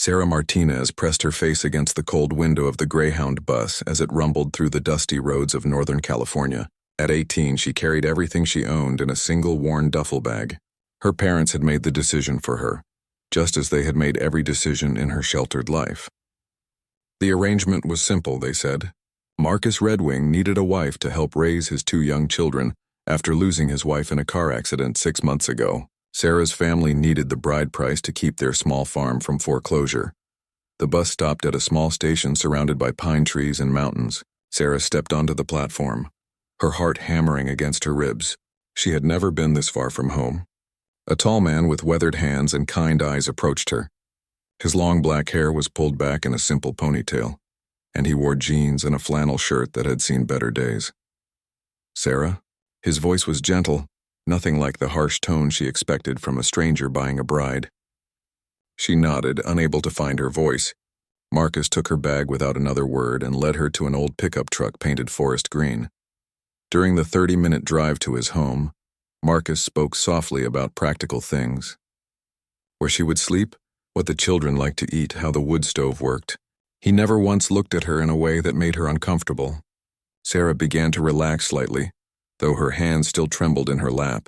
Sarah Martinez pressed her face against the cold window of the Greyhound bus as it rumbled through the dusty roads of Northern California. At 18, she carried everything she owned in a single worn duffel bag. Her parents had made the decision for her, just as they had made every decision in her sheltered life. The arrangement was simple, they said. Marcus Red Wing needed a wife to help raise his 2 young children after losing his wife in a car accident 6 months ago. Sarah's family needed the bride price to keep their small farm from foreclosure. The bus stopped at a small station surrounded by pine trees and mountains. Sarah stepped onto the platform, her heart hammering against her ribs. She had never been this far from home. A tall man with weathered hands and kind eyes approached her. His long black hair was pulled back in a simple ponytail, and he wore jeans and a flannel shirt that had seen better days. "Sarah?" His voice was gentle, nothing like the harsh tone she expected from a stranger buying a bride. She nodded, unable to find her voice. Marcus took her bag without another word and led her to an old pickup truck painted forest green. During the 30-minute drive to his home, Marcus spoke softly about practical things. Where she would sleep, what the children liked to eat, how the wood stove worked. He never once looked at her in a way that made her uncomfortable. Sarah began to relax slightly, though her hands still trembled in her lap.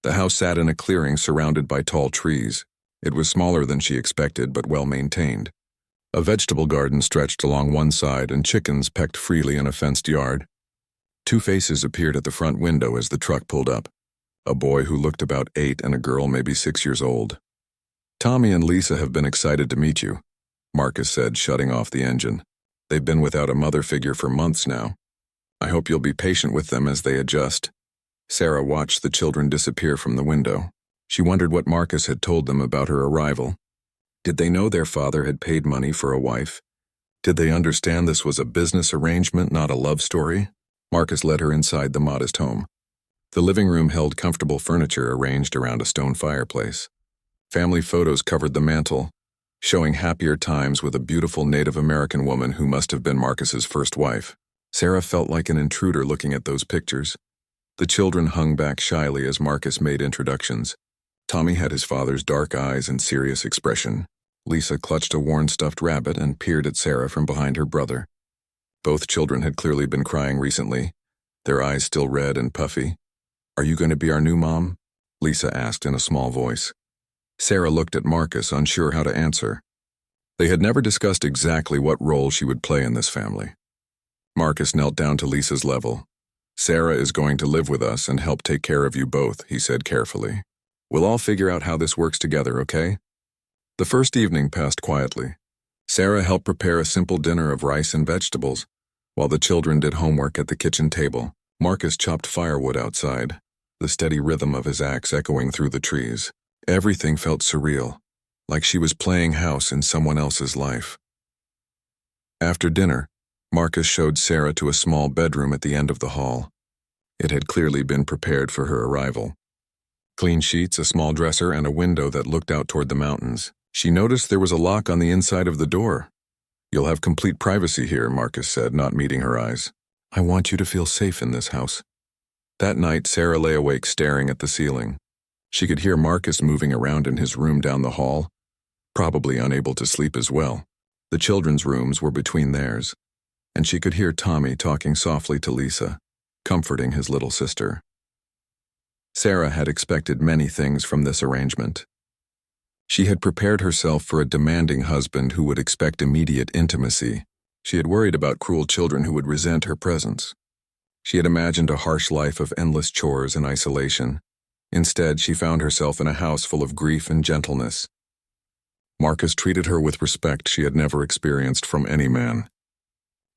The house sat in a clearing surrounded by tall trees. It was smaller than she expected, but well maintained. A vegetable garden stretched along one side, and chickens pecked freely in a fenced yard. 2 faces appeared at the front window as the truck pulled up. A boy who looked about 8 and a girl maybe 6 years old. "Tommy and Lisa have been excited to meet you," Marcus said, shutting off the engine. "They've been without a mother figure for months now. I hope you'll be patient with them as they adjust." Sarah watched the children disappear from the window. She wondered what Marcus had told them about her arrival. Did they know their father had paid money for a wife? Did they understand this was a business arrangement, not a love story? Marcus led her inside the modest home. The living room held comfortable furniture arranged around a stone fireplace. Family photos covered the mantel, showing happier times with a beautiful Native American woman who must have been Marcus's first wife. Sarah felt like an intruder looking at those pictures. The children hung back shyly as Marcus made introductions. Tommy had his father's dark eyes and serious expression. Lisa clutched a worn stuffed rabbit and peered at Sarah from behind her brother. Both children had clearly been crying recently, their eyes still red and puffy. "Are you going to be our new mom?" Lisa asked in a small voice. Sarah looked at Marcus, unsure how to answer. They had never discussed exactly what role she would play in this family. Marcus knelt down to Lisa's level. "Sarah is going to live with us and help take care of you both," he said carefully. "We'll all figure out how this works together, okay?" The first evening passed quietly. Sarah helped prepare a simple dinner of rice and vegetables, while the children did homework at the kitchen table. Marcus chopped firewood outside, the steady rhythm of his axe echoing through the trees. Everything felt surreal, like she was playing house in someone else's life. After dinner, Marcus showed Sarah to a small bedroom at the end of the hall. It had clearly been prepared for her arrival. Clean sheets, a small dresser, and a window that looked out toward the mountains. She noticed there was a lock on the inside of the door. "You'll have complete privacy here," Marcus said, not meeting her eyes. "I want you to feel safe in this house." That night, Sarah lay awake staring at the ceiling. She could hear Marcus moving around in his room down the hall, probably unable to sleep as well. The children's rooms were between theirs, and she could hear Tommy talking softly to Lisa, comforting his little sister. Sarah had expected many things from this arrangement. She had prepared herself for a demanding husband who would expect immediate intimacy. She had worried about cruel children who would resent her presence. She had imagined a harsh life of endless chores and isolation. Instead, she found herself in a house full of grief and gentleness. Marcus treated her with respect she had never experienced from any man.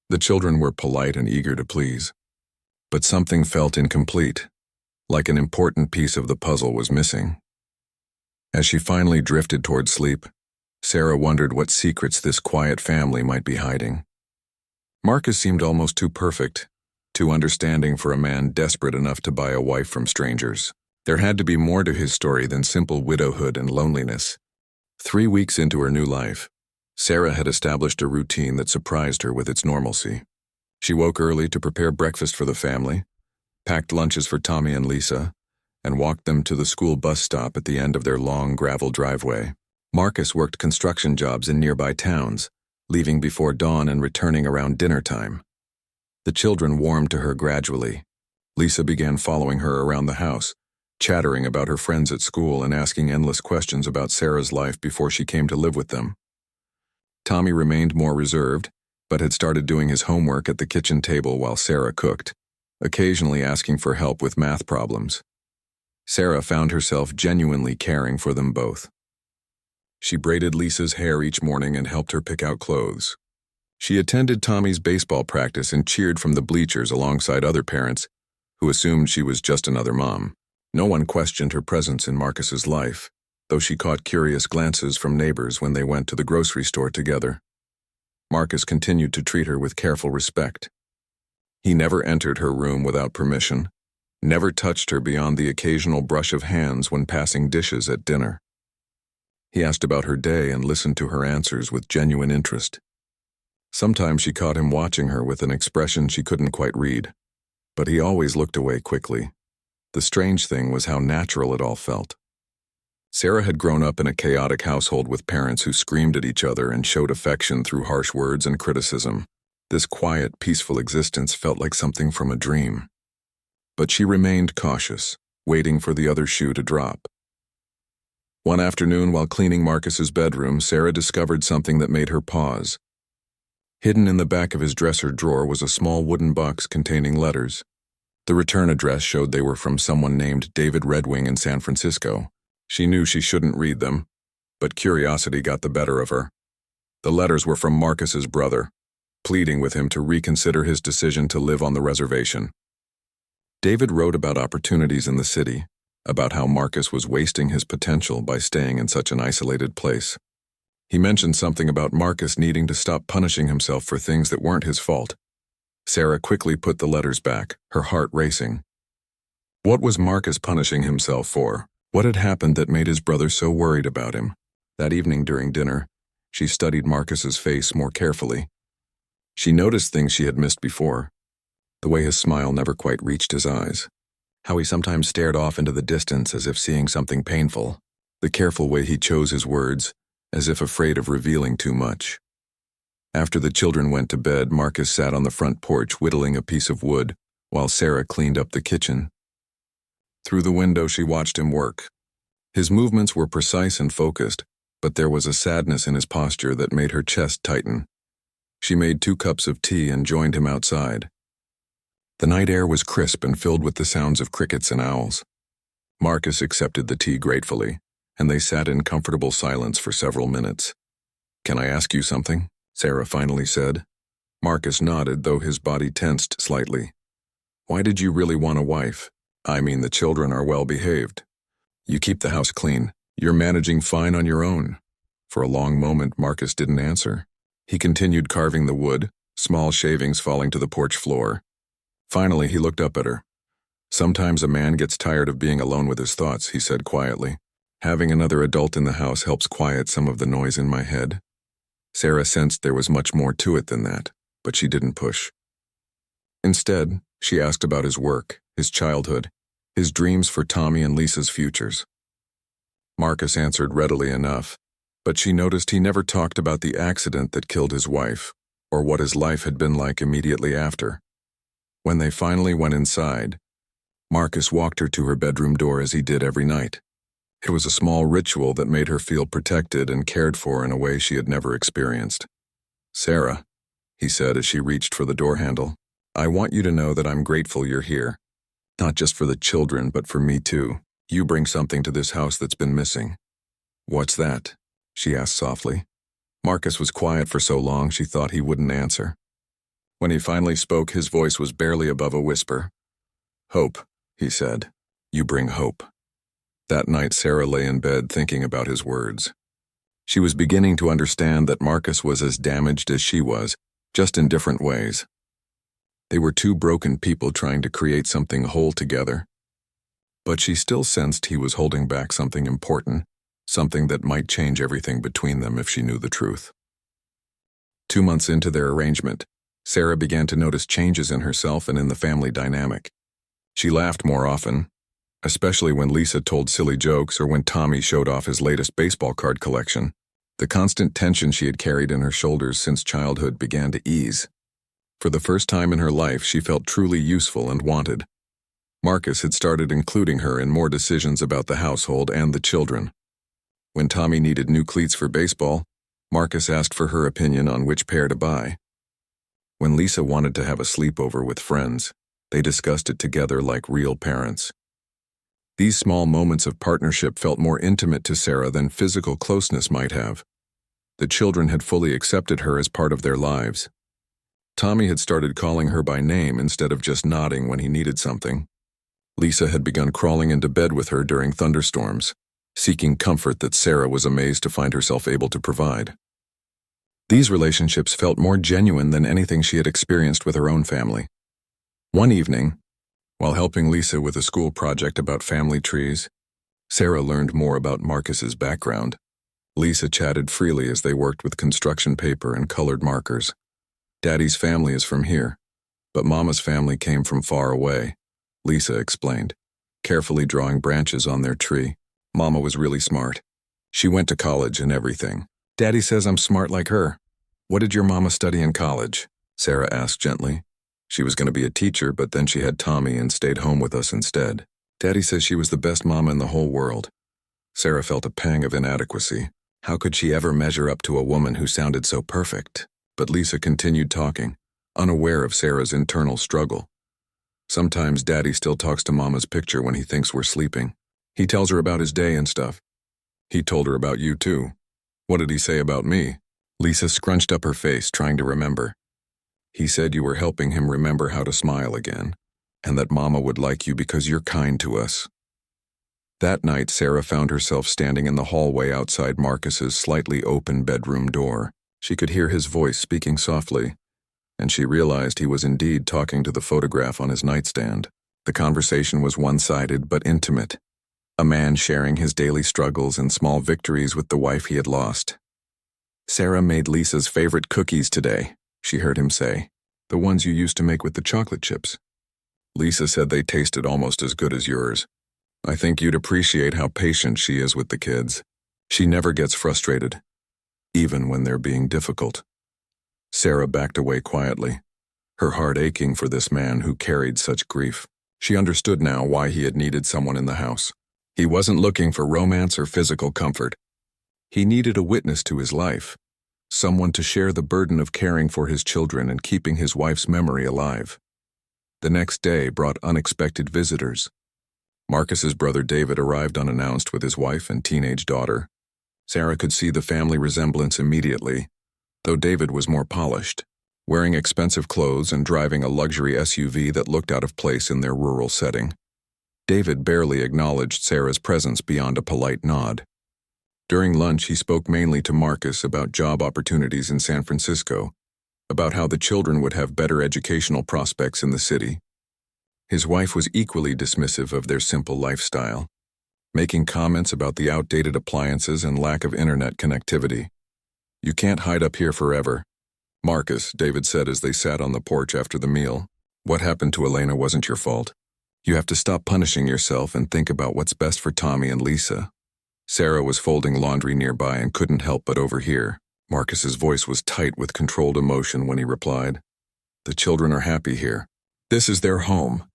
The children were polite and eager to please. But something felt incomplete, like an important piece of the puzzle was missing. As she finally drifted toward sleep, Sarah wondered what secrets this quiet family might be hiding. Marcus seemed almost too perfect, too understanding for a man desperate enough to buy a wife from strangers. There had to be more to his story than simple widowhood and loneliness. 3 weeks into her new life, Sarah had established a routine that surprised her with its normalcy. She woke early to prepare breakfast for the family, packed lunches for Tommy and Lisa, and walked them to the school bus stop at the end of their long gravel driveway. Marcus worked construction jobs in nearby towns, leaving before dawn and returning around dinner time. The children warmed to her gradually. Lisa began following her around the house, chattering about her friends at school and asking endless questions about Sarah's life before she came to live with them. Tommy remained more reserved, but had started doing his homework at the kitchen table while Sarah cooked, occasionally asking for help with math problems. Sarah found herself genuinely caring for them both. She braided Lisa's hair each morning and helped her pick out clothes. She attended Tommy's baseball practice and cheered from the bleachers alongside other parents who assumed she was just another mom. No one questioned her presence in Marcus's life, though she caught curious glances from neighbors when they went to the grocery store together. Marcus continued to treat her with careful respect. He never entered her room without permission, never touched her beyond the occasional brush of hands when passing dishes at dinner. He asked about her day and listened to her answers with genuine interest. Sometimes she caught him watching her with an expression she couldn't quite read, but he always looked away quickly. The strange thing was how natural it all felt. Sarah had grown up in a chaotic household with parents who screamed at each other and showed affection through harsh words and criticism. This quiet, peaceful existence felt like something from a dream. But she remained cautious, waiting for the other shoe to drop. One afternoon, while cleaning Marcus's bedroom, Sarah discovered something that made her pause. Hidden in the back of his dresser drawer was a small wooden box containing letters. The return address showed they were from someone named David Redwing in San Francisco. She knew she shouldn't read them, but curiosity got the better of her. The letters were from Marcus's brother, pleading with him to reconsider his decision to live on the reservation. David wrote about opportunities in the city, about how Marcus was wasting his potential by staying in such an isolated place. He mentioned something about Marcus needing to stop punishing himself for things that weren't his fault. Sarah quickly put the letters back, her heart racing. What was Marcus punishing himself for? What had happened that made his brother so worried about him? That evening during dinner, she studied Marcus's face more carefully. She noticed things she had missed before. The way his smile never quite reached his eyes. How he sometimes stared off into the distance as if seeing something painful. The careful way he chose his words, as if afraid of revealing too much. After the children went to bed, Marcus sat on the front porch whittling a piece of wood, while Sarah cleaned up the kitchen. Through the window, she watched him work. His movements were precise and focused, but there was a sadness in his posture that made her chest tighten. She made 2 cups of tea and joined him outside. The night air was crisp and filled with the sounds of crickets and owls. Marcus accepted the tea gratefully, and they sat in comfortable silence for several minutes. "Can I ask you something?" Sarah finally said. Marcus nodded, though his body tensed slightly. "Why did you really want a wife? I mean, the children are well behaved. You keep the house clean. You're managing fine on your own." For a long moment, Marcus didn't answer. He continued carving the wood, small shavings falling to the porch floor. Finally, he looked up at her. "Sometimes a man gets tired of being alone with his thoughts," he said quietly. "Having another adult in the house helps quiet some of the noise in my head." Sarah sensed there was much more to it than that, but she didn't push. Instead, she asked about his work, his childhood, his dreams for Tommy and Lisa's futures. Marcus answered readily enough, but she noticed he never talked about the accident that killed his wife, or what his life had been like immediately after. When they finally went inside, Marcus walked her to her bedroom door as he did every night. It was a small ritual that made her feel protected and cared for in a way she had never experienced. "Sarah," he said as she reached for the door handle, "I want you to know that I'm grateful you're here. Not just for the children, but for me too. You bring something to this house that's been missing." "What's that?" she asked softly. Marcus was quiet for so long she thought he wouldn't answer. When he finally spoke, his voice was barely above a whisper. "Hope," he said. "You bring hope." That night, Sarah lay in bed thinking about his words. She was beginning to understand that Marcus was as damaged as she was, just in different ways. They were 2 broken people trying to create something whole together. But she still sensed he was holding back something important, something that might change everything between them if she knew the truth. 2 months into their arrangement, Sarah began to notice changes in herself and in the family dynamic. She laughed more often, especially when Lisa told silly jokes or when Tommy showed off his latest baseball card collection. The constant tension she had carried in her shoulders since childhood began to ease. For the first time in her life, she felt truly useful and wanted. Marcus had started including her in more decisions about the household and the children. When Tommy needed new cleats for baseball, Marcus asked for her opinion on which pair to buy. When Lisa wanted to have a sleepover with friends, they discussed it together like real parents. These small moments of partnership felt more intimate to Sarah than physical closeness might have. The children had fully accepted her as part of their lives. Tommy had started calling her by name instead of just nodding when he needed something. Lisa had begun crawling into bed with her during thunderstorms, seeking comfort that Sarah was amazed to find herself able to provide. These relationships felt more genuine than anything she had experienced with her own family. One evening, while helping Lisa with a school project about family trees, Sarah learned more about Marcus's background. Lisa chatted freely as they worked with construction paper and colored markers. Daddy's family is from here, but Mama's family came from far away, Lisa explained, carefully drawing branches on their tree. Mama was really smart. She went to college and everything. Daddy says I'm smart like her. What did your mama study in college? Sarah asked gently. She was going to be a teacher, but then she had Tommy and stayed home with us instead. Daddy says she was the best mama in the whole world. Sarah felt a pang of inadequacy. How could she ever measure up to a woman who sounded so perfect? But Lisa continued talking, unaware of Sarah's internal struggle. Sometimes Daddy still talks to Mama's picture when he thinks we're sleeping. He tells her about his day and stuff. He told her about you too. What did he say about me? Lisa scrunched up her face, trying to remember. He said you were helping him remember how to smile again, and that Mama would like you because you're kind to us. That night, Sarah found herself standing in the hallway outside Marcus's slightly open bedroom door. She could hear his voice speaking softly, and she realized he was indeed talking to the photograph on his nightstand. The conversation was one-sided but intimate. A man sharing his daily struggles and small victories with the wife he had lost. Sarah made Lisa's favorite cookies today, she heard him say. The ones you used to make with the chocolate chips. Lisa said they tasted almost as good as yours. I think you'd appreciate how patient she is with the kids. She never gets frustrated, even when they're being difficult. Sarah backed away quietly, her heart aching for this man who carried such grief. She understood now why he had needed someone in the house. He wasn't looking for romance or physical comfort. He needed a witness to his life, someone to share the burden of caring for his children and keeping his wife's memory alive. The next day brought unexpected visitors. Marcus's brother David arrived unannounced with his wife and teenage daughter. Sarah could see the family resemblance immediately, though David was more polished, wearing expensive clothes and driving a luxury SUV that looked out of place in their rural setting. David barely acknowledged Sarah's presence beyond a polite nod. During lunch, he spoke mainly to Marcus about job opportunities in San Francisco, about how the children would have better educational prospects in the city. His wife was equally dismissive of their simple lifestyle, making comments about the outdated appliances and lack of internet connectivity. You can't hide up here forever. Marcus, David said as they sat on the porch after the meal. What happened to Elena wasn't your fault. You have to stop punishing yourself and think about what's best for Tommy and Lisa. Sarah was folding laundry nearby and couldn't help but overhear. Marcus's voice was tight with controlled emotion when he replied, The children are happy here. This is their home.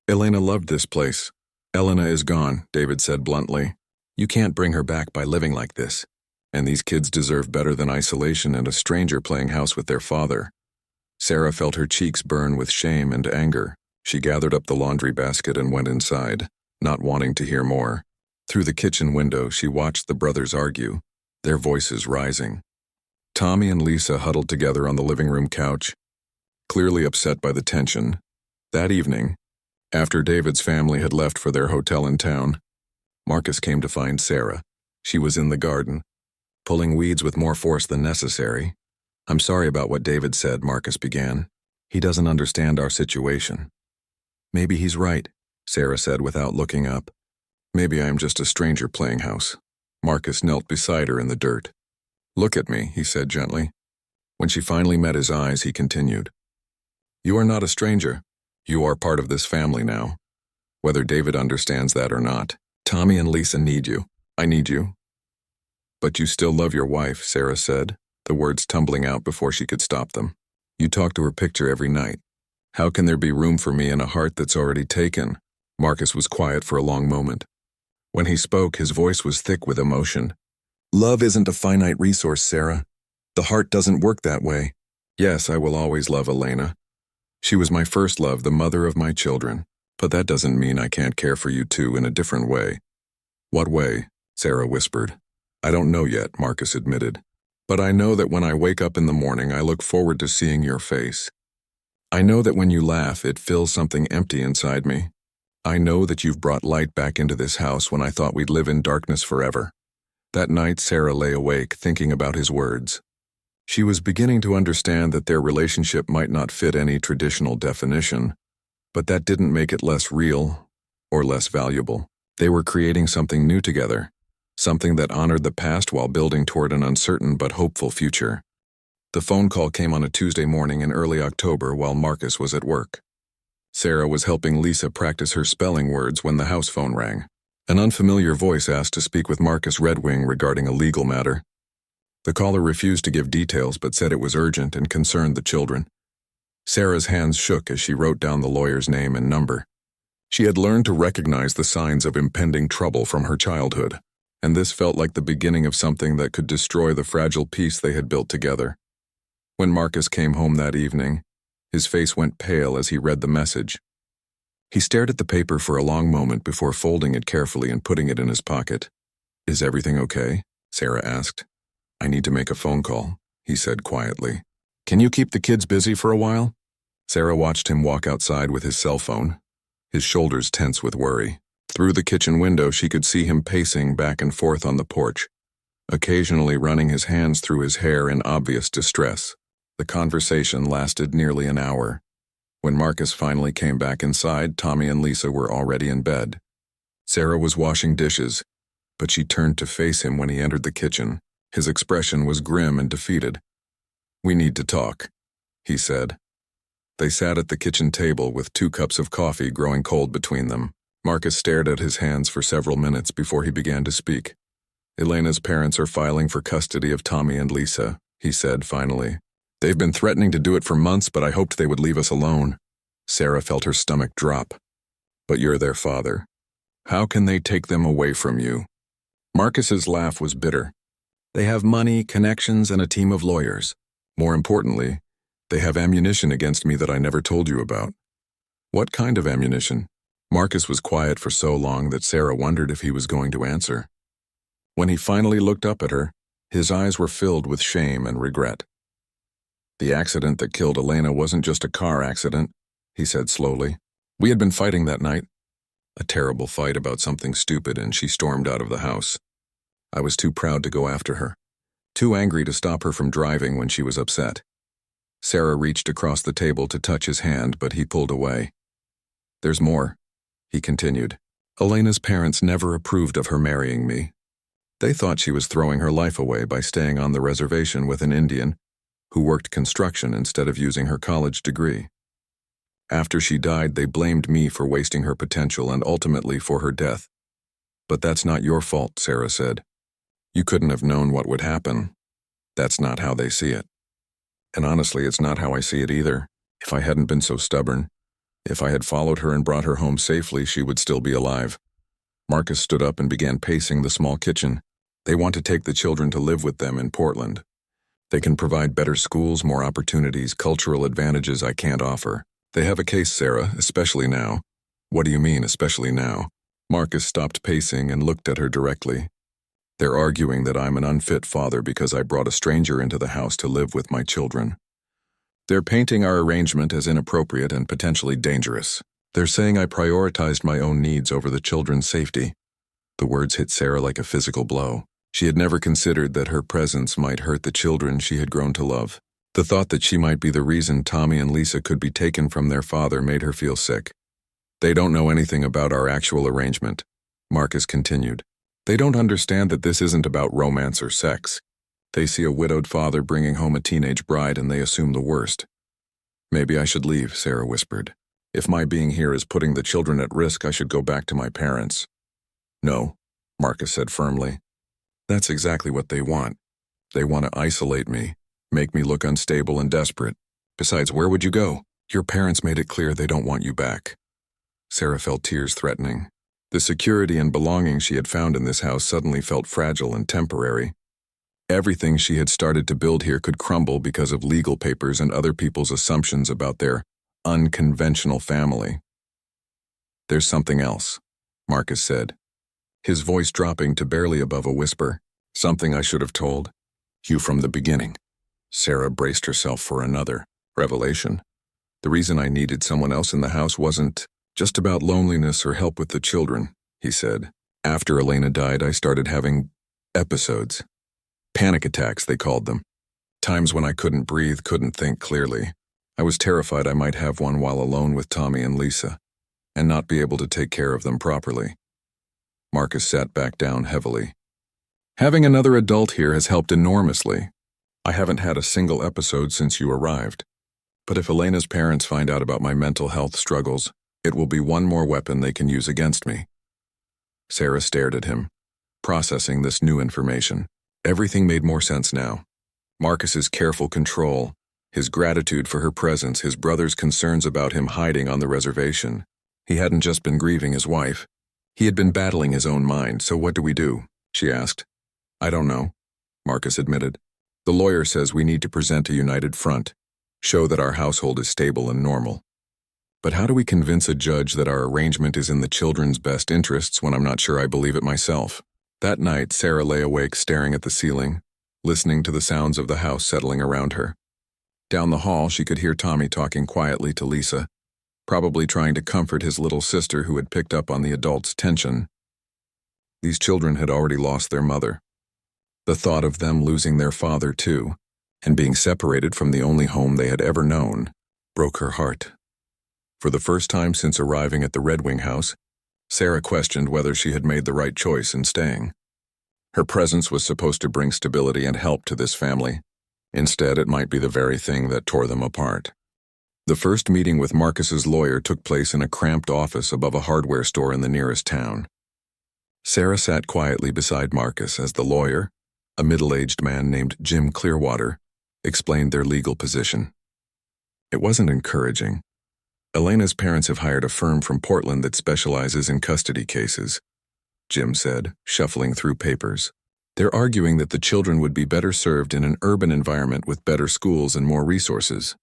Elena loved this place. Elena is gone, David said bluntly. You can't bring her back by living like this. And these kids deserve better than isolation and a stranger playing house with their father. Sarah felt her cheeks burn with shame and anger. She gathered up the laundry basket and went inside, not wanting to hear more. Through the kitchen window, she watched the brothers argue, their voices rising. Tommy and Lisa huddled together on the living room couch, clearly upset by the tension. That evening, after David's family had left for their hotel in town, Marcus came to find Sarah. She was in the garden, pulling weeds with more force than necessary. I'm sorry about what David said, Marcus began. He doesn't understand our situation. Maybe he's right, Sarah said without looking up. Maybe I am just a stranger playing house. Marcus knelt beside her in the dirt. Look at me, he said gently. When she finally met his eyes, he continued. You are not a stranger. You are part of this family now. whether David understands that or not. Tommy and Lisa need you. I need you. But you still love your wife, Sarah said, the words tumbling out before she could stop them. You talk to her picture every night. How can there be room for me in a heart that's already taken? Marcus was quiet for a long moment. When he spoke, his voice was thick with emotion. Love isn't a finite resource, Sarah. The heart doesn't work that way. Yes, I will always love Elena. She was my first love, the mother of my children. But that doesn't mean I can't care for you too in a different way. What way? Sarah whispered. I don't know yet, Marcus admitted. But I know that when I wake up in the morning, I look forward to seeing your face. I know that when you laugh, it fills something empty inside me. I know that you've brought light back into this house when I thought we'd live in darkness forever. That night, Sarah lay awake, thinking about his words. She was beginning to understand that their relationship might not fit any traditional definition, but that didn't make it less real or less valuable. They were creating something new together, something that honored the past while building toward an uncertain but hopeful future. The phone call came on a Tuesday morning in early October while Marcus was at work. Sarah was helping Lisa practice her spelling words when the house phone rang. An unfamiliar voice asked to speak with Marcus Redwing regarding a legal matter. The caller refused to give details but said it was urgent and concerned the children. Sarah's hands shook as she wrote down the lawyer's name and number. She had learned to recognize the signs of impending trouble from her childhood, and this felt like the beginning of something that could destroy the fragile peace they had built together. When Marcus came home that evening, his face went pale as he read the message. He stared at the paper for a long moment before folding it carefully and putting it in his pocket. Is everything okay? Sarah asked. I need to make a phone call, he said quietly. Can you keep the kids busy for a while? Sarah watched him walk outside with his cell phone, his shoulders tense with worry. Through the kitchen window, she could see him pacing back and forth on the porch, occasionally running his hands through his hair in obvious distress. The conversation lasted nearly an hour. When Marcus finally came back inside, Tommy and Lisa were already in bed. Sarah was washing dishes, but she turned to face him when he entered the kitchen. His expression was grim and defeated. We need to talk, he said. They sat at the kitchen table with 2 cups of coffee growing cold between them. Marcus stared at his hands for several minutes before he began to speak. Elena's parents are filing for custody of Tommy and Lisa, he said finally. They've been threatening to do it for months, but I hoped they would leave us alone. Sarah felt her stomach drop. But you're their father. How can they take them away from you? Marcus's laugh was bitter. They have money, connections, and a team of lawyers. More importantly, they have ammunition against me that I never told you about. What kind of ammunition? Marcus was quiet for so long that Sarah wondered if he was going to answer. When he finally looked up at her, his eyes were filled with shame and regret. The accident that killed Elena wasn't just a car accident, he said slowly. We had been fighting that night. A terrible fight about something stupid, and she stormed out of the house. I was too proud to go after her, too angry to stop her from driving when she was upset. Sarah reached across the table to touch his hand, but he pulled away. There's more, he continued. Elena's parents never approved of her marrying me. They thought she was throwing her life away by staying on the reservation with an Indian who worked construction instead of using her college degree. After she died, they blamed me for wasting her potential and ultimately for her death. But that's not your fault, Sarah said. You couldn't have known what would happen. That's not how they see it. And honestly, it's not how I see it either. If I hadn't been so stubborn, if I had followed her and brought her home safely, she would still be alive. Marcus stood up and began pacing the small kitchen. They want to take the children to live with them in Portland. They can provide better schools, more opportunities, cultural advantages I can't offer. They have a case, Sarah, especially now. What do you mean, especially now? Marcus stopped pacing and looked at her directly. They're arguing that I'm an unfit father because I brought a stranger into the house to live with my children. They're painting our arrangement as inappropriate and potentially dangerous. They're saying I prioritized my own needs over the children's safety. The words hit Sarah like a physical blow. She had never considered that her presence might hurt the children she had grown to love. The thought that she might be the reason Tommy and Lisa could be taken from their father made her feel sick. They don't know anything about our actual arrangement, Marcus continued. They don't understand that this isn't about romance or sex. They see a widowed father bringing home a teenage bride and they assume the worst. Maybe I should leave, Sarah whispered. If my being here is putting the children at risk, I should go back to my parents. No, Marcus said firmly. That's exactly what they want. They want to isolate me, make me look unstable and desperate. Besides, where would you go? Your parents made it clear they don't want you back. Sarah felt tears threatening. The security and belonging she had found in this house suddenly felt fragile and temporary. Everything she had started to build here could crumble because of legal papers and other people's assumptions about their unconventional family. There's something else, Marcus said, his voice dropping to barely above a whisper. Something I should have told you from the beginning. Sarah braced herself for another revelation. The reason I needed someone else in the house wasn't just about loneliness or help with the children, he said. After Elena died, I started having episodes. Panic attacks, they called them. Times when I couldn't breathe, couldn't think clearly. I was terrified I might have one while alone with Tommy and Lisa, and not be able to take care of them properly. Marcus sat back down heavily. Having another adult here has helped enormously. I haven't had a single episode since you arrived. But if Elena's parents find out about my mental health struggles, it will be one more weapon they can use against me. Sarah stared at him, processing this new information. Everything made more sense now. Marcus's careful control, his gratitude for her presence, his brother's concerns about him hiding on the reservation. He hadn't just been grieving his wife. He had been battling his own mind. So what do we do? She asked. I don't know, Marcus admitted. The lawyer says we need to present a united front, show that our household is stable and normal. But how do we convince a judge that our arrangement is in the children's best interests when I'm not sure I believe it myself? That night, Sarah lay awake staring at the ceiling, listening to the sounds of the house settling around her. Down the hall, she could hear Tommy talking quietly to Lisa, probably trying to comfort his little sister who had picked up on the adult's tension. These children had already lost their mother. The thought of them losing their father, too, and being separated from the only home they had ever known, broke her heart. For the first time since arriving at the Red Wing house, Sarah questioned whether she had made the right choice in staying. Her presence was supposed to bring stability and help to this family. Instead, it might be the very thing that tore them apart. The first meeting with Marcus's lawyer took place in a cramped office above a hardware store in the nearest town. Sarah sat quietly beside Marcus as the lawyer, a middle-aged man named Jim Clearwater, explained their legal position. It wasn't encouraging. Elena's parents have hired a firm from Portland that specializes in custody cases, Jim said, shuffling through papers. They're arguing that the children would be better served in an urban environment with better schools and more resources.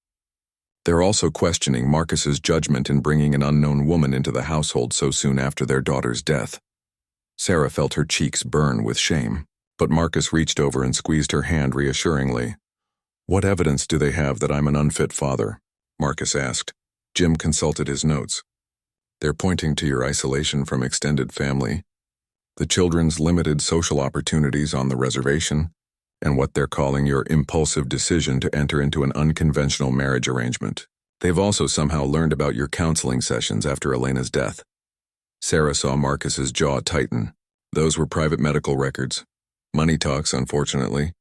They're also questioning Marcus's judgment in bringing an unknown woman into the household so soon after their daughter's death. Sarah felt her cheeks burn with shame, but Marcus reached over and squeezed her hand reassuringly. What evidence do they have that I'm an unfit father? Marcus asked. Jim consulted his notes. They're pointing to your isolation from extended family, the children's limited social opportunities on the reservation, and what they're calling your impulsive decision to enter into an unconventional marriage arrangement. They've also somehow learned about your counseling sessions after Elena's death. Sarah saw Marcus's jaw tighten. Those were private medical records. Money talks, unfortunately.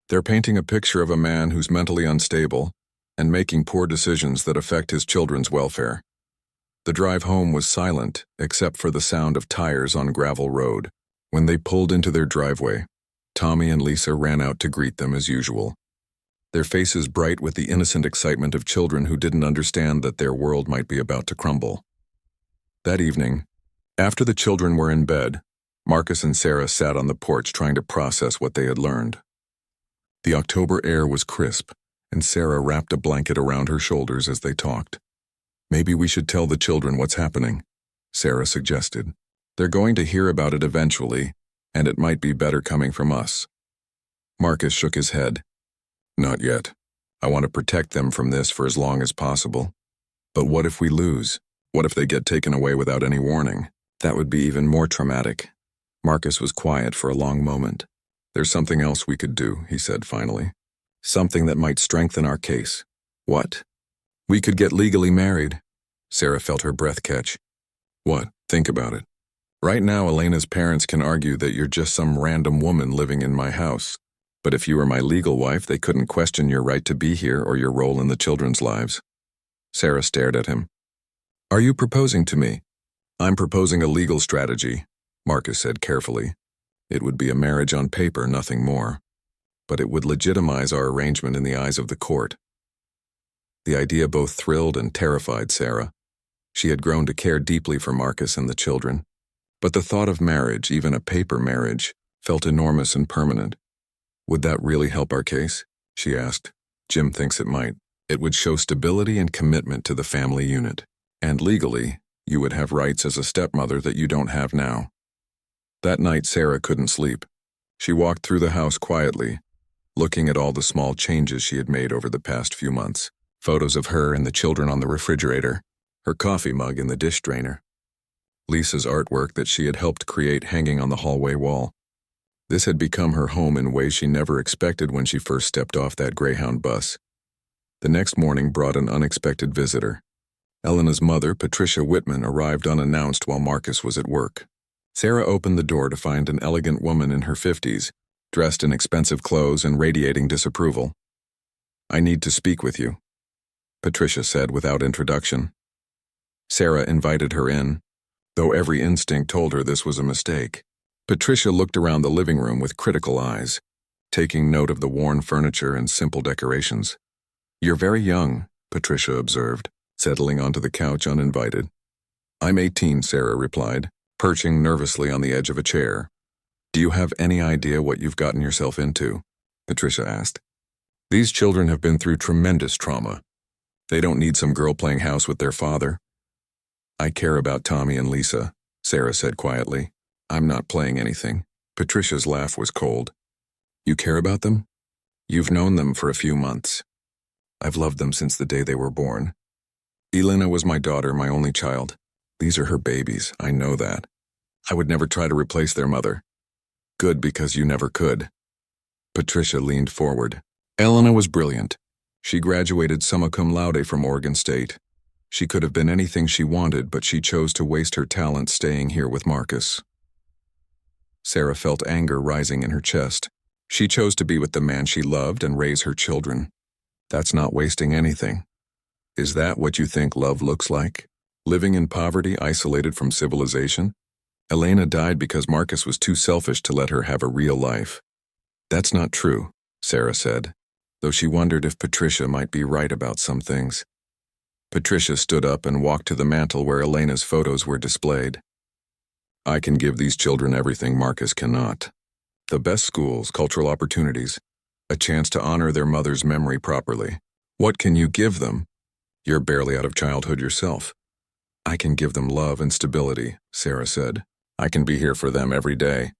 They're painting a picture of a man who's mentally unstable and making poor decisions that affect his children's welfare. The drive home was silent, except for the sound of tires on gravel road. When they pulled into their driveway, Tommy and Lisa ran out to greet them as usual, their faces bright with the innocent excitement of children who didn't understand that their world might be about to crumble. That evening, after the children were in bed, Marcus and Sarah sat on the porch trying to process what they had learned. The October air was crisp, and Sarah wrapped a blanket around her shoulders as they talked. Maybe we should tell the children what's happening, Sarah suggested. They're going to hear about it eventually, and it might be better coming from us. Marcus shook his head. Not yet. I want to protect them from this for as long as possible. But what if we lose? What if they get taken away without any warning? That would be even more traumatic. Marcus was quiet for a long moment. There's something else we could do, he said finally. Something that might strengthen our case. What? We could get legally married. Sarah felt her breath catch. What? Think about it. Right now, Elena's parents can argue that you're just some random woman living in my house. But if you were my legal wife, they couldn't question your right to be here or your role in the children's lives. Sarah stared at him. Are you proposing to me? I'm proposing a legal strategy, Marcus said carefully. It would be a marriage on paper, nothing more. But it would legitimize our arrangement in the eyes of the court. The idea both thrilled and terrified Sarah. She had grown to care deeply for Marcus and the children. But the thought of marriage, even a paper marriage, felt enormous and permanent. Would that really help our case? She asked. Jim thinks it might. It would show stability and commitment to the family unit. And legally, you would have rights as a stepmother that you don't have now. That night, Sarah couldn't sleep. She walked through the house quietly, looking at all the small changes she had made over the past few months. Photos of her and the children on the refrigerator, her coffee mug in the dish drainer. Lisa's artwork that she had helped create hanging on the hallway wall. This had become her home in ways she never expected when she first stepped off that Greyhound bus. The next morning brought an unexpected visitor. Elena's mother, Patricia Whitman, arrived unannounced while Marcus was at work. Sarah opened the door to find an elegant woman in her 50s, dressed in expensive clothes and radiating disapproval. I need to speak with you, Patricia said without introduction. Sarah invited her in, though every instinct told her this was a mistake. Patricia looked around the living room with critical eyes, taking note of the worn furniture and simple decorations. You're very young, Patricia observed, settling onto the couch uninvited. I'm 18, Sarah replied, perching nervously on the edge of a chair. Do you have any idea what you've gotten yourself into? Patricia asked. These children have been through tremendous trauma. They don't need some girl playing house with their father. I care about Tommy and Lisa, Sarah said quietly. I'm not playing anything. Patricia's laugh was cold. You care about them? You've known them for a few months. I've loved them since the day they were born. Elena was my daughter, my only child. These are her babies, I know that. I would never try to replace their mother. Good, because you never could. Patricia leaned forward. Elena was brilliant. She graduated summa cum laude from Oregon State. She could have been anything she wanted, but she chose to waste her talent staying here with Marcus. Sarah felt anger rising in her chest. She chose to be with the man she loved and raise her children. That's not wasting anything. Is that what you think love looks like? Living in poverty, isolated from civilization? Elena died because Marcus was too selfish to let her have a real life. That's not true, Sarah said, though she wondered if Patricia might be right about some things. Patricia stood up and walked to the mantel where Elena's photos were displayed. I can give these children everything Marcus cannot. The best schools, cultural opportunities, a chance to honor their mother's memory properly. What can you give them? You're barely out of childhood yourself. I can give them love and stability, Sarah said. I can be here for them every day.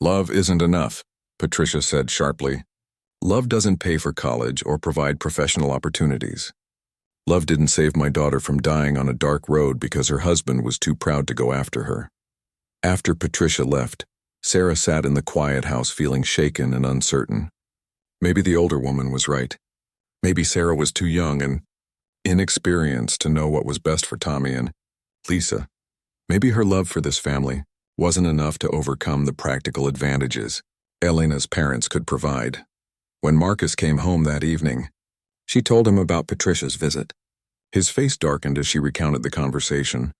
Love isn't enough, Patricia said sharply. Love doesn't pay for college or provide professional opportunities. Love didn't save my daughter from dying on a dark road because her husband was too proud to go after her. After Patricia left, Sarah sat in the quiet house feeling shaken and uncertain. Maybe the older woman was right. Maybe Sarah was too young and inexperienced to know what was best for Tommy and Lisa. Maybe her love for this family wasn't enough to overcome the practical advantages Elena's parents could provide. When Marcus came home that evening, she told him about Patricia's visit. His face darkened as she recounted the conversation.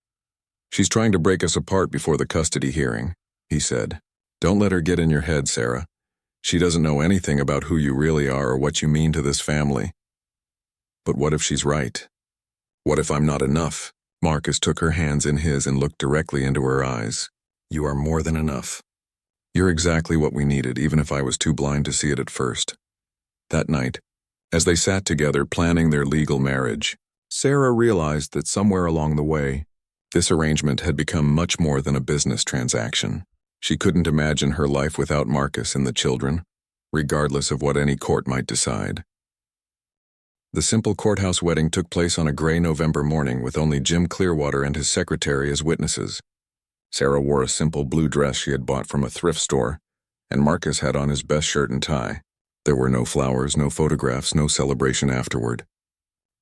She's trying to break us apart before the custody hearing, he said. Don't let her get in your head, Sarah. She doesn't know anything about who you really are or what you mean to this family. But what if she's right? What if I'm not enough? Marcus took her hands in his and looked directly into her eyes. You are more than enough. You're exactly what we needed, even if I was too blind to see it at first. That night, as they sat together planning their legal marriage, Sarah realized that somewhere along the way, this arrangement had become much more than a business transaction. She couldn't imagine her life without Marcus and the children, regardless of what any court might decide. The simple courthouse wedding took place on a gray November morning with only Jim Clearwater and his secretary as witnesses. Sarah wore a simple blue dress she had bought from a thrift store, and Marcus had on his best shirt and tie. There were no flowers, no photographs, no celebration afterward.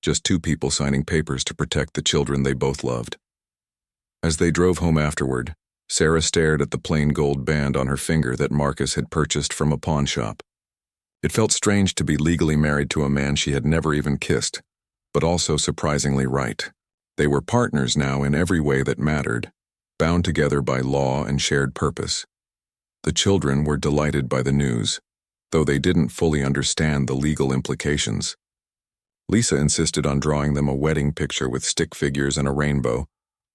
Just two people signing papers to protect the children they both loved. As they drove home afterward, Sarah stared at the plain gold band on her finger that Marcus had purchased from a pawn shop. It felt strange to be legally married to a man she had never even kissed, but also surprisingly right. They were partners now in every way that mattered, bound together by law and shared purpose. The children were delighted by the news, though they didn't fully understand the legal implications. Lisa insisted on drawing them a wedding picture with stick figures and a rainbow,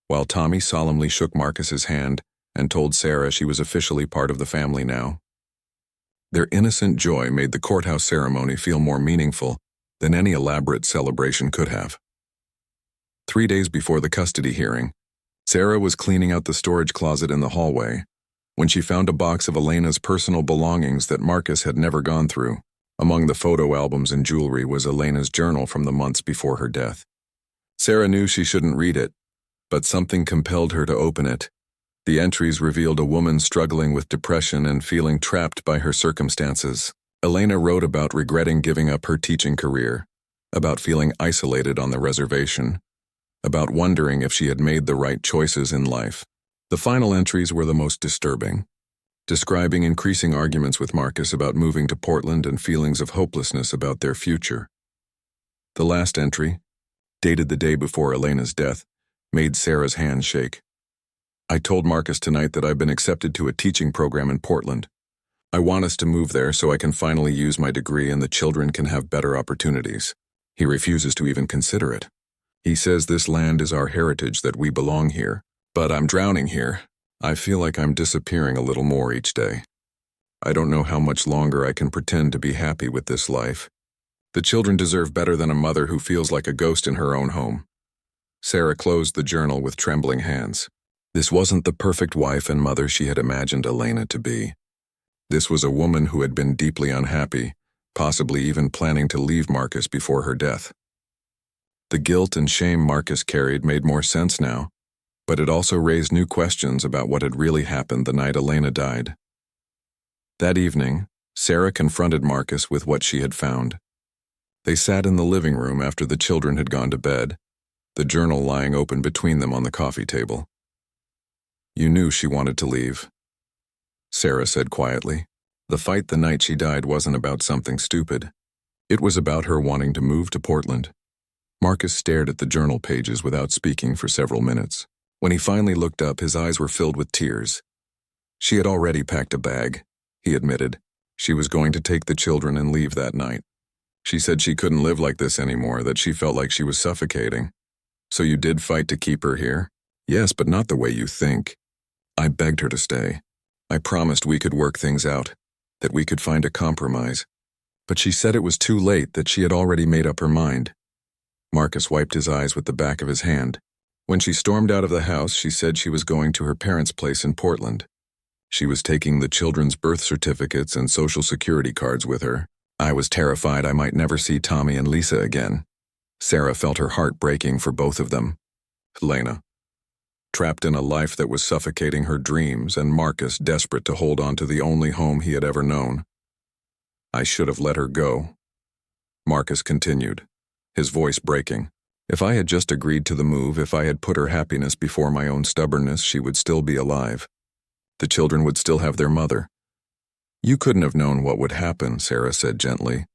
while Tommy solemnly shook Marcus's hand and told Sarah she was officially part of the family now. Their innocent joy made the courthouse ceremony feel more meaningful than any elaborate celebration could have. 3 days before the custody hearing, Sarah was cleaning out the storage closet in the hallway when she found a box of Elena's personal belongings that Marcus had never gone through. Among the photo albums and jewelry was Elena's journal from the months before her death. Sarah knew she shouldn't read it, but something compelled her to open it. The entries revealed a woman struggling with depression and feeling trapped by her circumstances. Elena wrote about regretting giving up her teaching career, about feeling isolated on the reservation, about wondering if she had made the right choices in life. The final entries were the most disturbing, describing increasing arguments with Marcus about moving to Portland and feelings of hopelessness about their future. The last entry, dated the day before Elena's death, made Sarah's hands shake. I told Marcus tonight that I've been accepted to a teaching program in Portland. I want us to move there so I can finally use my degree and the children can have better opportunities. He refuses to even consider it. He says this land is our heritage, that we belong here. But I'm drowning here. I feel like I'm disappearing a little more each day. I don't know how much longer I can pretend to be happy with this life. The children deserve better than a mother who feels like a ghost in her own home. Sarah closed the journal with trembling hands. This wasn't the perfect wife and mother she had imagined Elena to be. This was a woman who had been deeply unhappy, possibly even planning to leave Marcus before her death. The guilt and shame Marcus carried made more sense now, but it also raised new questions about what had really happened the night Elena died. That evening, Sarah confronted Marcus with what she had found. They sat in the living room after the children had gone to bed, the journal lying open between them on the coffee table. You knew she wanted to leave, Sarah said quietly. The fight the night she died wasn't about something stupid. It was about her wanting to move to Portland. Marcus stared at the journal pages without speaking for several minutes. When he finally looked up, his eyes were filled with tears. She had already packed a bag, he admitted. She was going to take the children and leave that night. She said she couldn't live like this anymore, that she felt like she was suffocating. So you did fight to keep her here? Yes, but not the way you think. I begged her to stay. I promised we could work things out, that we could find a compromise. But she said it was too late, that she had already made up her mind. Marcus wiped his eyes with the back of his hand. When she stormed out of the house, she said she was going to her parents' place in Portland. She was taking the children's birth certificates and social security cards with her. I was terrified I might never see Tommy and Lisa again. Sarah felt her heart breaking for both of them. Elena, trapped in a life that was suffocating her dreams, and Marcus desperate to hold on to the only home he had ever known. I should have let her go. Marcus continued, his voice breaking. If I had just agreed to the move, if I had put her happiness before my own stubbornness, she would still be alive. The children would still have their mother. You couldn't have known what would happen, Sarah said gently.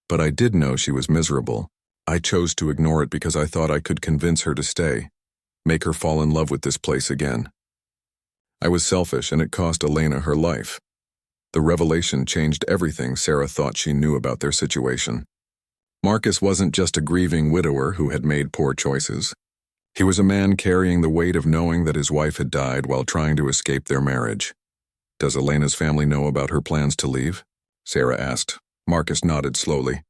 But I did know she was miserable. I chose to ignore it because I thought I could convince her to stay, make her fall in love with this place again. I was selfish, and it cost Elena her life. The revelation changed everything Sarah thought she knew about their situation. Marcus wasn't just a grieving widower who had made poor choices. He was a man carrying the weight of knowing that his wife had died while trying to escape their marriage. Does Elena's family know about her plans to leave? Sarah asked. Marcus nodded slowly.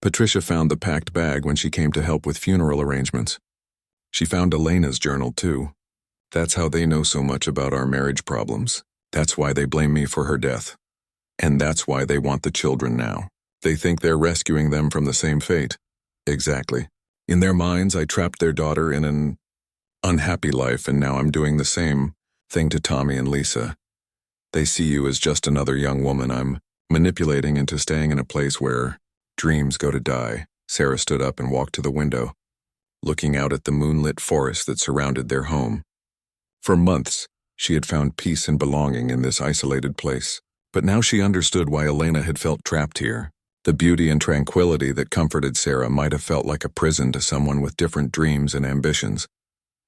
Patricia found the packed bag when she came to help with funeral arrangements. She found Elena's journal too. That's how they know so much about our marriage problems. That's why they blame me for her death. And that's why they want the children now. They think they're rescuing them from the same fate. Exactly. In their minds, I trapped their daughter in an unhappy life, and now I'm doing the same thing to Tommy and Lisa. They see you as just another young woman I'm manipulating into staying in a place where dreams go to die. Sarah stood up and walked to the window, looking out at the moonlit forest that surrounded their home. For months, she had found peace and belonging in this isolated place, but now she understood why Elena had felt trapped here. The beauty and tranquility that comforted Sarah might have felt like a prison to someone with different dreams and ambitions.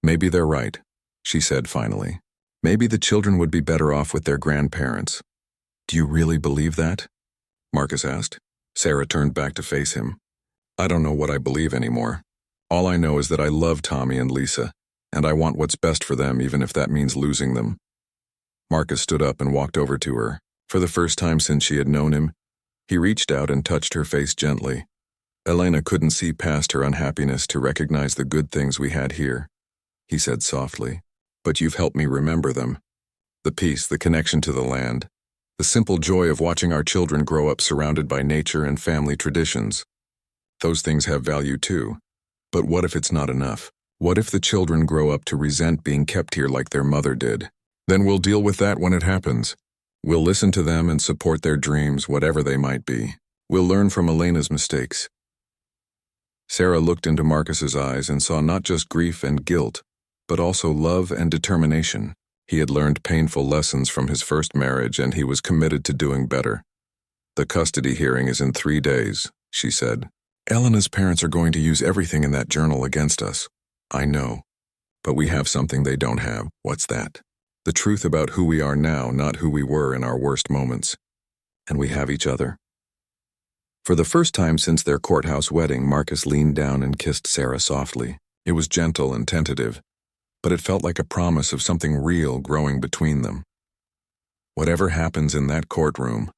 Maybe they're right, she said finally. Maybe the children would be better off with their grandparents. Do you really believe that? Marcus asked. Sarah turned back to face him. I don't know what I believe anymore. All I know is that I love Tommy and Lisa, and I want what's best for them even if that means losing them. Marcus stood up and walked over to her. For the first time since she had known him, he reached out and touched her face gently. Elena couldn't see past her unhappiness to recognize the good things we had here, he said softly. But you've helped me remember them. The peace, the connection to the land, the simple joy of watching our children grow up surrounded by nature and family traditions. Those things have value too. But what if it's not enough? What if the children grow up to resent being kept here like their mother did? Then we'll deal with that when it happens. We'll listen to them and support their dreams, whatever they might be. We'll learn from Elena's mistakes. Sarah looked into Marcus's eyes and saw not just grief and guilt, but also love and determination. He had learned painful lessons from his first marriage and he was committed to doing better. The custody hearing is in 3 days, she said. Elena's parents are going to use everything in that journal against us. I know. But we have something they don't have. What's that? The truth about who we are now, not who we were in our worst moments. And we have each other. For the first time since their courthouse wedding, Marcus leaned down and kissed Sarah softly. It was gentle and tentative, but it felt like a promise of something real growing between them. Whatever happens in that courtroom,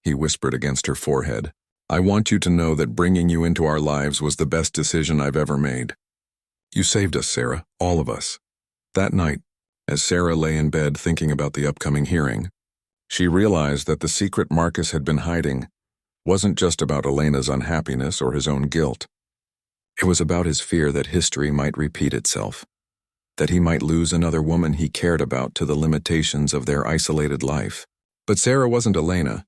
he whispered against her forehead, I want you to know that bringing you into our lives was the best decision I've ever made. You saved us, Sarah, all of us. That night, as Sarah lay in bed thinking about the upcoming hearing, she realized that the secret Marcus had been hiding wasn't just about Elena's unhappiness or his own guilt. It was about his fear that history might repeat itself, that he might lose another woman he cared about to the limitations of their isolated life. But Sarah wasn't Elena,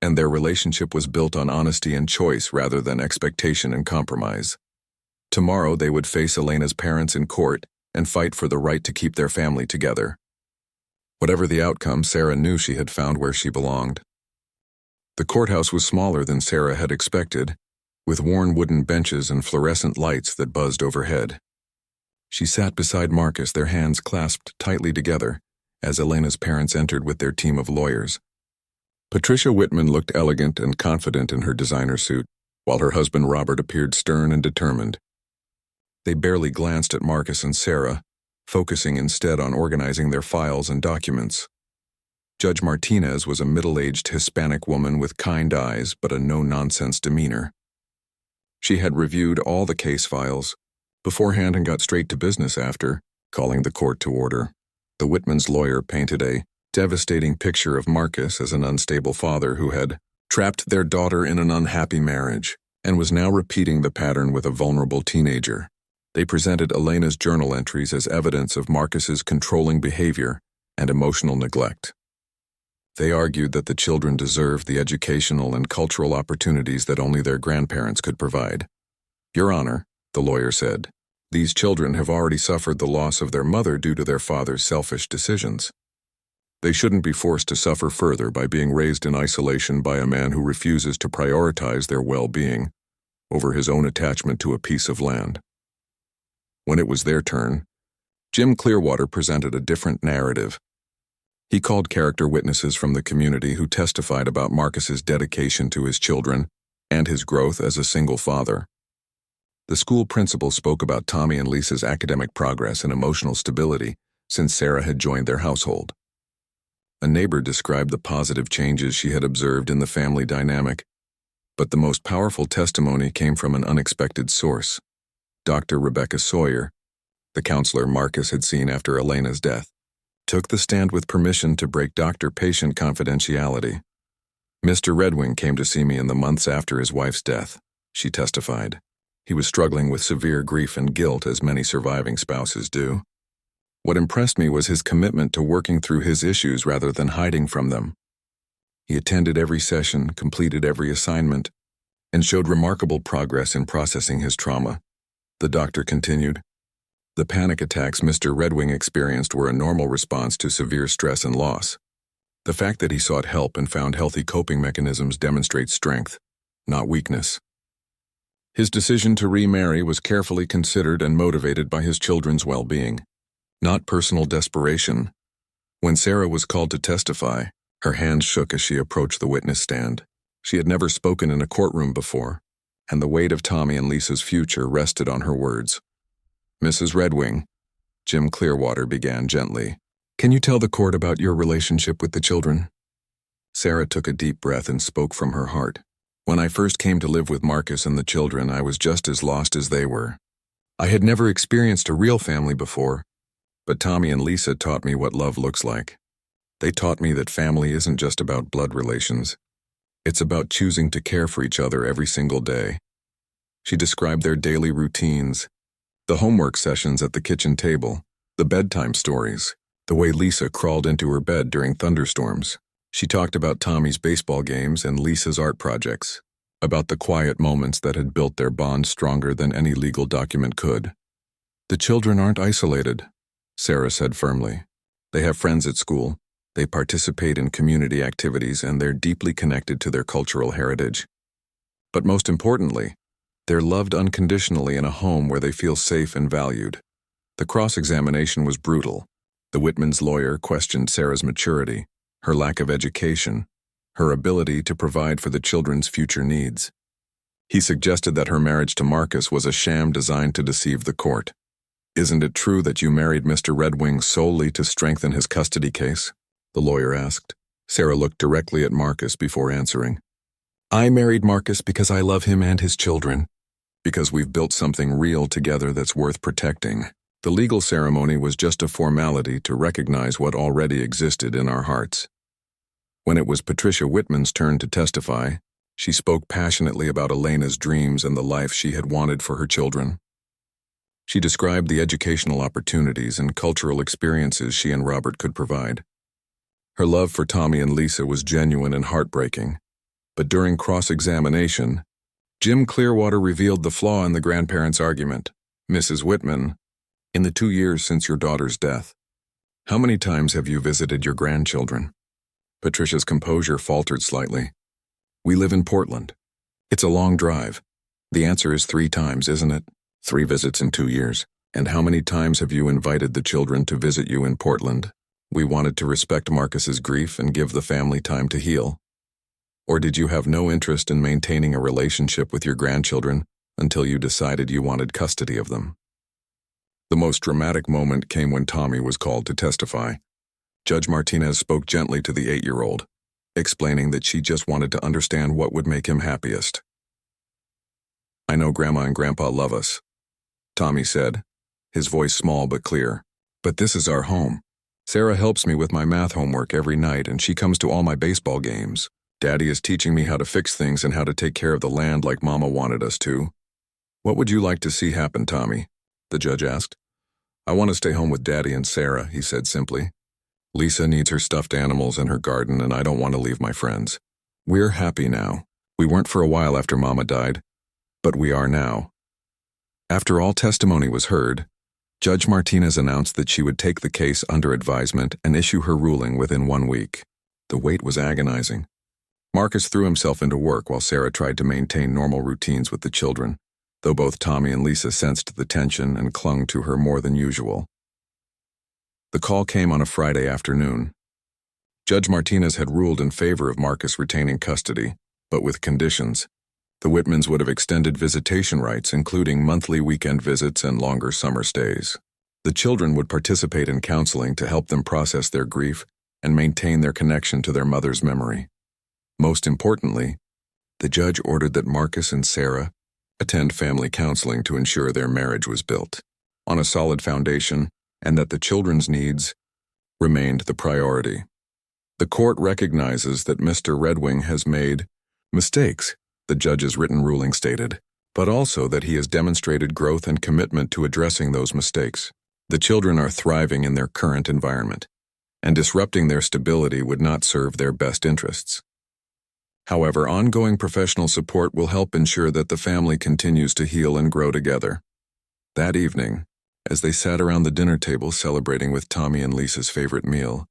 and their relationship was built on honesty and choice rather than expectation and compromise. Tomorrow they would face Elena's parents in court and fight for the right to keep their family together. Whatever the outcome, Sarah knew she had found where she belonged. The courthouse was smaller than Sarah had expected, with worn wooden benches and fluorescent lights that buzzed overhead. She sat beside Marcus, their hands clasped tightly together, as Elena's parents entered with their team of lawyers. Patricia Whitman looked elegant and confident in her designer suit, while her husband Robert appeared stern and determined. They barely glanced at Marcus and Sarah, focusing instead on organizing their files and documents. Judge Martinez was a middle-aged Hispanic woman with kind eyes but a no-nonsense demeanor. She had reviewed all the case files beforehand and got straight to business after, calling the court to order. The Whitman's lawyer painted a devastating picture of Marcus as an unstable father who had trapped their daughter in an unhappy marriage and was now repeating the pattern with a vulnerable teenager. They presented Elena's journal entries as evidence of Marcus's controlling behavior and emotional neglect. They argued that the children deserved the educational and cultural opportunities that only their grandparents could provide. Your Honor, the lawyer said, these children have already suffered the loss of their mother due to their father's selfish decisions. They shouldn't be forced to suffer further by being raised in isolation by a man who refuses to prioritize their well-being over his own attachment to a piece of land. When it was their turn, Jim Clearwater presented a different narrative. He called character witnesses from the community who testified about Marcus's dedication to his children and his growth as a single father. The school principal spoke about Tommy and Lisa's academic progress and emotional stability since Sarah had joined their household. A neighbor described the positive changes she had observed in the family dynamic, but the most powerful testimony came from an unexpected source. Dr. Rebecca Sawyer, the counselor Marcus had seen after Elena's death, took the stand with permission to break doctor-patient confidentiality. Mr. Redwing came to see me in the months after his wife's death, she testified. He was struggling with severe grief and guilt, as many surviving spouses do. What impressed me was his commitment to working through his issues rather than hiding from them. He attended every session, completed every assignment, and showed remarkable progress in processing his trauma. The doctor continued. The panic attacks Mr. Redwing experienced were a normal response to severe stress and loss. The fact that he sought help and found healthy coping mechanisms demonstrates strength. not weakness. His decision to remarry was carefully considered and motivated by his children's well-being, not personal desperation. When Sarah was called to testify, her hands shook as she approached the witness stand. She had never spoken in a courtroom before, and the weight of Tommy and Lisa's future rested on her words. "Mrs. Redwing," Jim Clearwater began gently, "can you tell the court about your relationship with the children?" Sarah took a deep breath and spoke from her heart. "When I first came to live with Marcus and the children, I was just as lost as they were. I had never experienced a real family before, but Tommy and Lisa taught me what love looks like. They taught me that family isn't just about blood relations. It's about choosing to care for each other every single day." She described their daily routines, the homework sessions at the kitchen table, the bedtime stories, the way Lisa crawled into her bed during thunderstorms. She talked about Tommy's baseball games and Lisa's art projects, about the quiet moments that had built their bond stronger than any legal document could. "The children aren't isolated," Sarah said firmly. "They have friends at school, they participate in community activities, and they're deeply connected to their cultural heritage. But most importantly, they're loved unconditionally in a home where they feel safe and valued." The cross-examination was brutal. The Whitman's lawyer questioned Sarah's maturity, her lack of education, her ability to provide for the children's future needs. He suggested that her marriage to Marcus was a sham designed to deceive the court. "Isn't it true that you married Mr. Redwing solely to strengthen his custody case?" the lawyer asked. Sarah looked directly at Marcus before answering. "I married Marcus because I love him and his children, because we've built something real together that's worth protecting." The legal ceremony was just a formality to recognize what already existed in our hearts. When it was Patricia Whitman's turn to testify, she spoke passionately about Elena's dreams and the life she had wanted for her children. She described the educational opportunities and cultural experiences she and Robert could provide. Her love for Tommy and Lisa was genuine and heartbreaking, but during cross-examination, Jim Clearwater revealed the flaw in the grandparents' argument. "Mrs. Whitman, in the 2 years since your daughter's death, how many times have you visited your grandchildren?" Patricia's composure faltered slightly. "We live in Portland. It's a long drive. The answer is 3 times, isn't it? 3 visits in 2 years. And how many times have you invited the children to visit you in Portland?" "We wanted to respect Marcus's grief and give the family time to heal." "Or did you have no interest in maintaining a relationship with your grandchildren until you decided you wanted custody of them?" The most dramatic moment came when Tommy was called to testify. Judge Martinez spoke gently to the 8-year-old, explaining that she just wanted to understand what would make him happiest. "I know Grandma and Grandpa love us," Tommy said, his voice small but clear. "But this is our home. Sarah helps me with my math homework every night, and she comes to all my baseball games. Daddy is teaching me how to fix things and how to take care of the land like Mama wanted us to." "What would you like to see happen, Tommy?" the judge asked. "I want to stay home with Daddy and Sarah," he said simply. "Lisa needs her stuffed animals and her garden, and I don't want to leave my friends. We're happy now. We weren't for a while after Mama died, but we are now." After all testimony was heard, Judge Martinez announced that she would take the case under advisement and issue her ruling within 1 week. The wait was agonizing. Marcus threw himself into work while Sarah tried to maintain normal routines with the children, though both Tommy and Lisa sensed the tension and clung to her more than usual. The call came on a Friday afternoon. Judge Martinez had ruled in favor of Marcus retaining custody, but with conditions. The Whitmans would have extended visitation rights, including monthly weekend visits and longer summer stays. The children would participate in counseling to help them process their grief and maintain their connection to their mother's memory. Most importantly, the judge ordered that Marcus and Sarah attend family counseling to ensure their marriage was built on a solid foundation and that the children's needs remained the priority. "The court recognizes that Mr. Redwing has made mistakes," the judge's written ruling stated, "but also that he has demonstrated growth and commitment to addressing those mistakes. The children are thriving in their current environment, and disrupting their stability would not serve their best interests. However, ongoing professional support will help ensure that the family continues to heal and grow together." That evening, as they sat around the dinner table celebrating with Tommy and Lisa's favorite meal,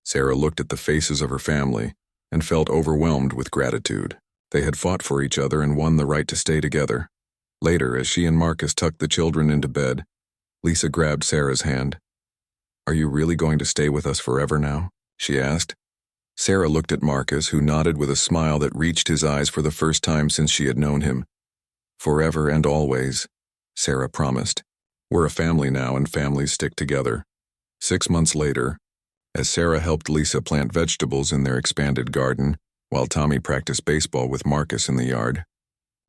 Sarah looked at the faces of her family and felt overwhelmed with gratitude. They had fought for each other and won the right to stay together. Later, as she and Marcus tucked the children into bed, Lisa grabbed Sarah's hand. "Are you really going to stay with us forever now?" she asked. Sarah looked at Marcus, who nodded with a smile that reached his eyes for the first time since she had known him. "Forever and always," Sarah promised. "We're a family now, and families stick together." 6 months later, as Sarah helped Lisa plant vegetables in their expanded garden, while Tommy practiced baseball with Marcus in the yard,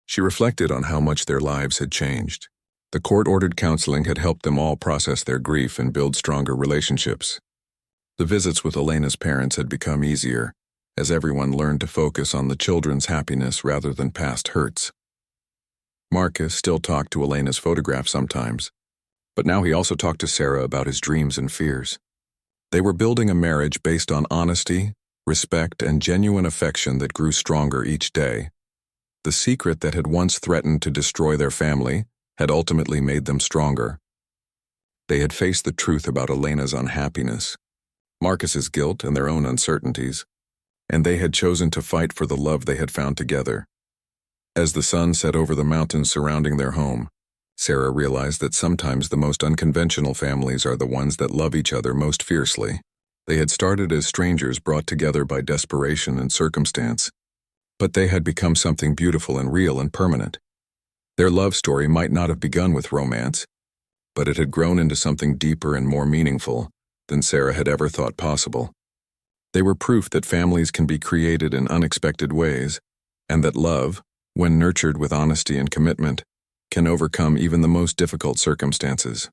she reflected on how much their lives had changed. The court-ordered counseling had helped them all process their grief and build stronger relationships. The visits with Elena's parents had become easier, as everyone learned to focus on the children's happiness rather than past hurts. Marcus still talked to Elena's photograph sometimes, but now he also talked to Sarah about his dreams and fears. They were building a marriage based on honesty, respect, and genuine affection that grew stronger each day. The secret that had once threatened to destroy their family had ultimately made them stronger. They had faced the truth about Elena's unhappiness, Marcus's guilt, and their own uncertainties, and they had chosen to fight for the love they had found together. As the sun set over the mountains surrounding their home, Sarah realized that sometimes the most unconventional families are the ones that love each other most fiercely. They had started as strangers brought together by desperation and circumstance, but they had become something beautiful and real and permanent. Their love story might not have begun with romance, but it had grown into something deeper and more meaningful than Sarah had ever thought possible. They were proof that families can be created in unexpected ways, and that love, when nurtured with honesty and commitment, can overcome even the most difficult circumstances.